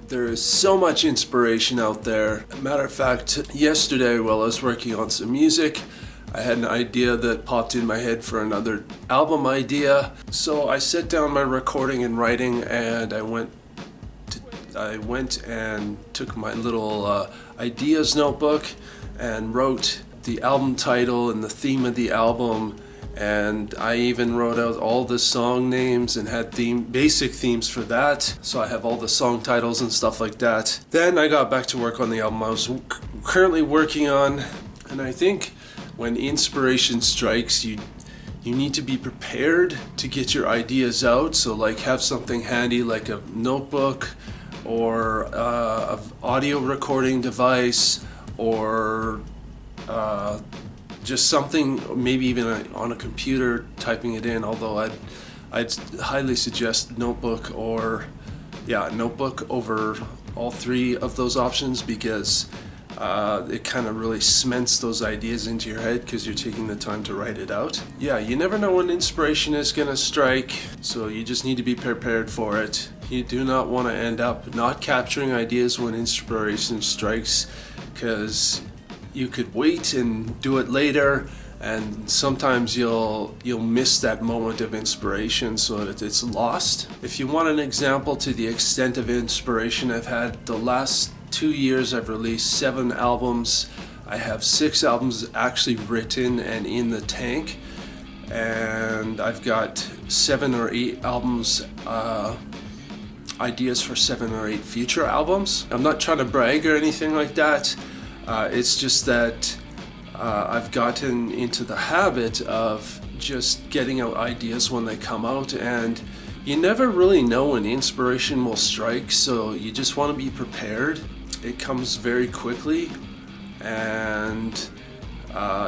There is so much inspiration out there. Matter of fact, yesterday while I was working on some music, I had an idea that popped in my head for another album idea. So I set down my recording and writing, and I went and took my little ideas notebook and wrote the album title and the theme of the album, and I even wrote out all the song names and had basic themes for that, so I have all the song titles and stuff like that. Then I got back to work on the album I was currently working on, and I think when inspiration strikes, you need to be prepared to get your ideas out. So like have something handy like a notebook or an audio recording device, or just something, maybe even on a computer, typing it in, although I'd highly suggest notebook over all three of those options, because it kind of really cements those ideas into your head because you're taking the time to write it out. Yeah, you never know when inspiration is gonna strike, so you just need to be prepared for it. You do not want to end up not capturing ideas when inspiration strikes, because you could wait and do it later, and sometimes you'll miss that moment of inspiration, so that it's lost. If you want an example to the extent of inspiration I've had, the last 2 years I've released 7 albums. I have 6 albums actually written and in the tank, and I've got 7 or 8 albums, ideas for 7 or 8 future albums. I'm not trying to brag or anything like that. It's just that I've gotten into the habit of just getting out ideas when they come out, and you never really know when inspiration will strike, so you just want to be prepared. It comes very quickly, and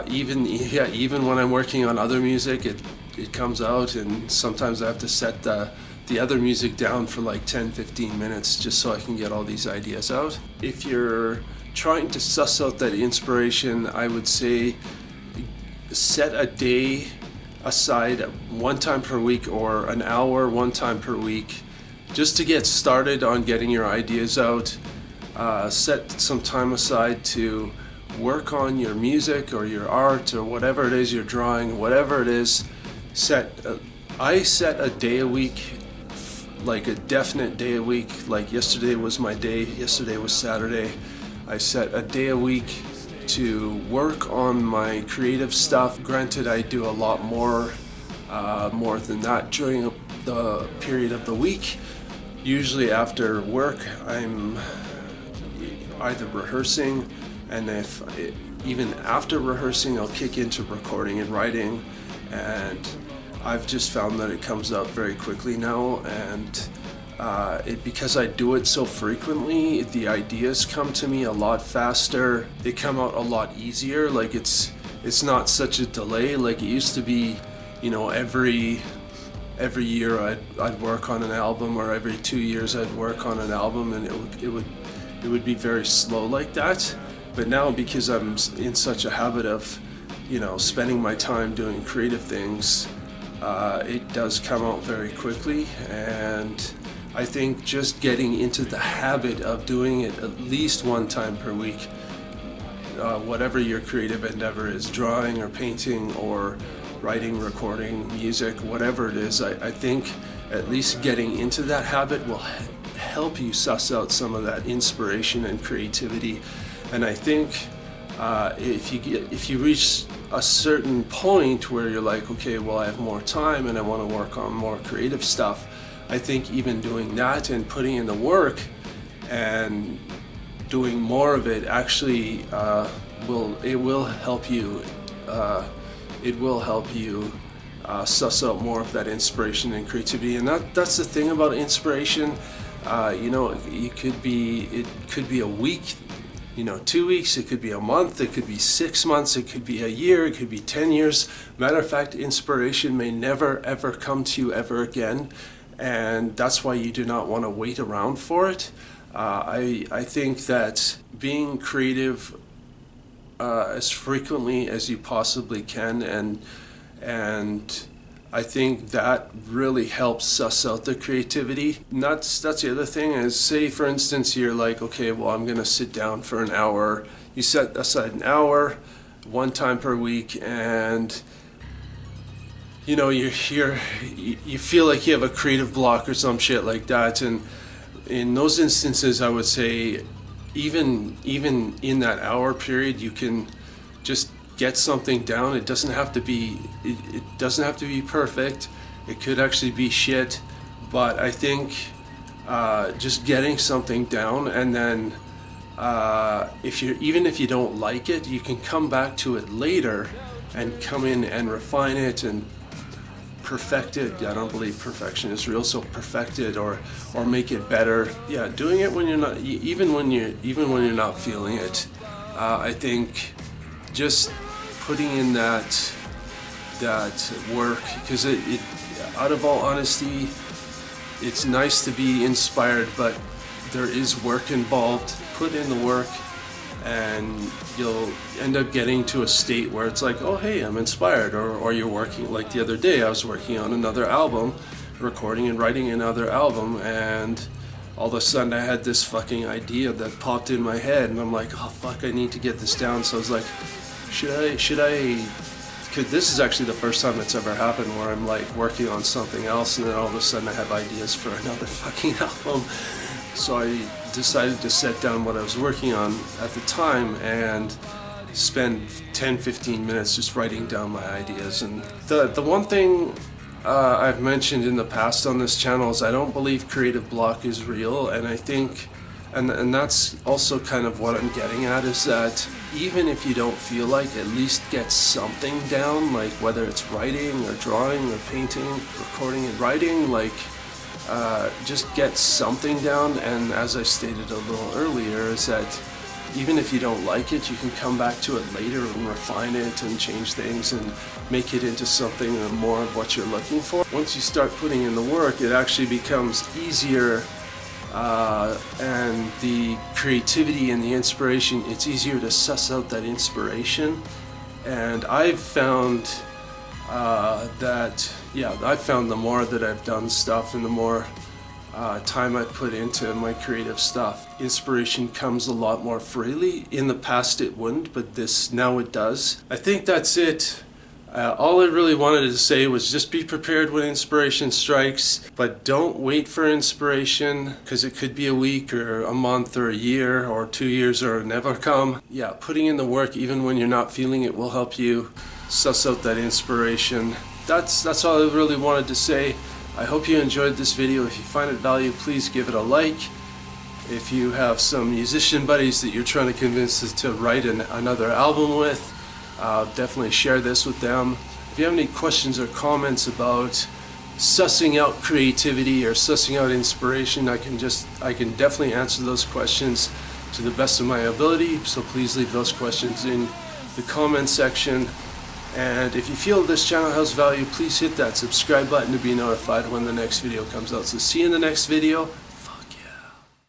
even when I'm working on other music, it comes out, and sometimes I have to set the other music down for like 10-15 minutes just so I can get all these ideas out. If you're trying to suss out that inspiration, I would say set a day aside one time per week, or an hour one time per week, just to get started on getting your ideas out. Set some time aside to work on your music or your art or whatever it is you're drawing, whatever it is. I set a day a week, like a definite day a week. Like yesterday was my day, yesterday was Saturday. I set a day a week to work on my creative stuff. Granted, I do a lot more than that during the period of the week. Usually after work, I'm either rehearsing, and even after rehearsing, I'll kick into recording and writing, and I've just found that it comes out very quickly now, and because I do it so frequently, the ideas come to me a lot faster. They come out a lot easier. Like it's not such a delay like it used to be. You know, every year I'd work on an album, or every 2 years I'd work on an album, and it would be very slow like that. But now, because I'm in such a habit of, spending my time doing creative things, it does come out very quickly. And I think just getting into the habit of doing it at least one time per week, whatever your creative endeavor is, drawing or painting or writing, recording, music, whatever it is, I think at least getting into that habit will help you suss out some of that inspiration and creativity. And I think if you reach a certain point where you're like, okay, well, I have more time and I want to work on more creative stuff, I think even doing that and putting in the work and doing more of it actually will help you. It will help you suss out more of that inspiration and creativity. And that's the thing about inspiration. It could be a week, 2 weeks, it could be a month, it could be 6 months, it could be a year, it could be 10 years. Matter of fact, inspiration may never ever come to you ever again, and that's why you do not want to wait around for it. I think that being creative as frequently as you possibly can, and I think that really helps suss out the creativity. That's the other thing is, say for instance you're like, okay, well I'm gonna sit down for an hour. You set aside an hour, one time per week, and you know you feel like you have a creative block or some shit like that. And in those instances, I would say even in that hour period, you can just get something down. It doesn't have to be perfect. It could actually be shit, but I think just getting something down, and then if you don't like it, you can come back to it later and come in and refine it and perfect it. I don't believe perfection is real, so perfect it or make it better. Yeah, doing it when you're not, even when you're not feeling it. I think just putting in that work, because it out of all honesty, it's nice to be inspired, but there is work involved. Put in the work and you'll end up getting to a state where it's like, oh hey, I'm inspired, or you're working. Like the other day I was working on another album, recording and writing another album, and all of a sudden I had this fucking idea that popped in my head, and I'm like, oh fuck, I need to get this down. So I was like, should I, because this is actually the first time it's ever happened where I'm like working on something else and then all of a sudden I have ideas for another fucking album. So I decided to set down what I was working on at the time and spend 10-15 minutes just writing down my ideas. And the one thing I've mentioned in the past on this channel is I don't believe creative block is real, and I think and that's also kind of what I'm getting at, is that even if you don't feel like, at least get something down, like whether it's writing or drawing or painting, recording and writing, like just get something down. And as I stated a little earlier, is that even if you don't like it, you can come back to it later and refine it and change things and make it into something more of what you're looking for. Once you start putting in the work, it actually becomes easier, and the creativity and the inspiration, it's easier to suss out that inspiration. And I've found I've found the more that I've done stuff and the more time I put into my creative stuff, inspiration comes a lot more freely. In the past it wouldn't, but now it does. I think that's it. All I really wanted to say was just be prepared when inspiration strikes, but don't wait for inspiration, because it could be a week or a month or a year or 2 years or never come. Yeah, putting in the work even when you're not feeling it will help you suss out that inspiration. That's all I really wanted to say. I hope you enjoyed this video. If you find it valuable, please give it a like. If you have some musician buddies that you're trying to convince to write another album with, definitely share this with them. If you have any questions or comments about sussing out creativity or sussing out inspiration, I can definitely answer those questions to the best of my ability. So please leave those questions in the comment section. And if you feel this channel has value, please hit that subscribe button to be notified when the next video comes out. So see you in the next video.